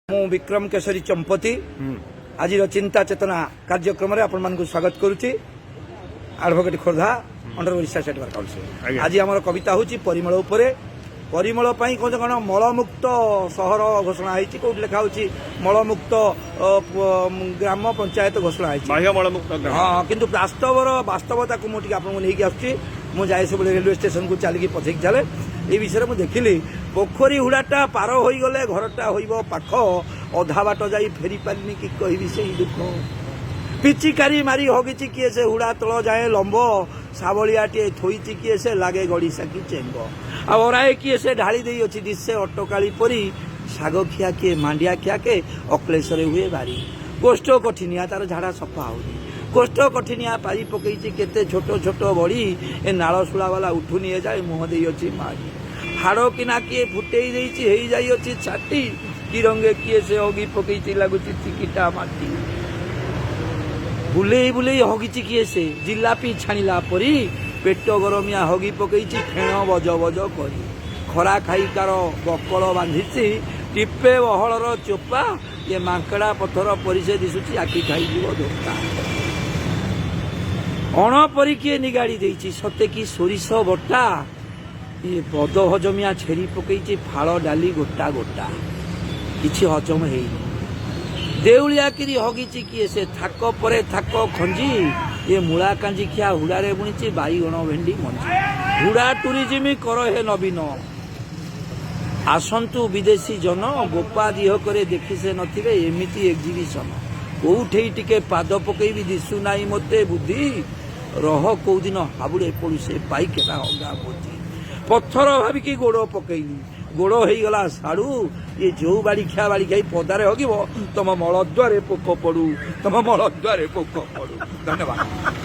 ମୁଁ ବିକ୍ରମ କେଶରୀ ଚମ୍ପତି आज चिंता चेतना कार्यक्रम आपण स्वागत करुच्ची advocate Khordha under Odisha state bar council. आज आम कविता हूँ परिमल उपरे परिमल कौन मलमुक्त सहर घोषणा होती कौट लिखा मलमुक्त ग्राम पंचायत घोषणा होती। हाँ किंतु वास्तवता को मुझे नहीं आसुच्छी मु जाए सब रेलवे स्टेशन को चलिकी पथेक चले ये विषय में देखिली पोखरी हुड़ाटा पार हो गले घरटा हो पाख अधा बाट जा फेरी पारिनी कि कहि से दुख पिचिकारी मारी हगिची किए से हुड़ा तल जाए लंब सावलियाटे थोईची किए से लागे गड़ी साकी चेंब आराए किए से ढाली दे अच्छी दिशे अटकाली परी शाग खिया किए मांडिया खिया के अक्लेश्वर हुए बारी कोष्ठ कठिनिया तार झाड़ा सफा होनी कोष्ठ कठिनिया पारी पकई केते छोट छोट बड़ी ए नालशूला वाला उठुनी ए जाए मुह दे अच्छी मारी हाड़ किना किए फुटई देई जाई छाटी कि रंगे किए से हगी पकई लगुच चिकिटा माटी बुले बुले हगिची किए से जिलापी छाणिला परी पेट गरमिया हगी पकई फेण बज बज करी खरा खाई कार बकल बांधी टिपे बहलर चोपा ये मांकड़ा पथर परी से दिशुची आखि खाई धोखा अणपरी किए निगाड़ी देइछि सते कि सोरिष बटा ये बद हजमिया छेरी पकई फाड़ डाली गोटा गोटा किछि हजम हेई देउलिया किरी हगिची किए से थाक परे थाक खंजी ये मूला कांजी खिया हुड़ारे बुणी बाईगण भेंडी मंजी हुड़ा टूरिज्म कर हे नवीन आसंतु विदेशी जन गोपा दिह करे देखी से नथिबे एमिति एग्जिबिशन कोठे टिके पाद पकईबी दिशु नाई मते बुद्धि रह कौ दिन हाबुड़े पड़ू से पाइकेला हगा बोझी पत्थर भाविकी गोड़ पकईली गोड़ हो गला साड़ू ये जो बाड़ी खाई पदारे हगिब तुम मल द्वारे पोक पड़ू तुम मल द्वारे पोक पड़ू। धन्यवाद।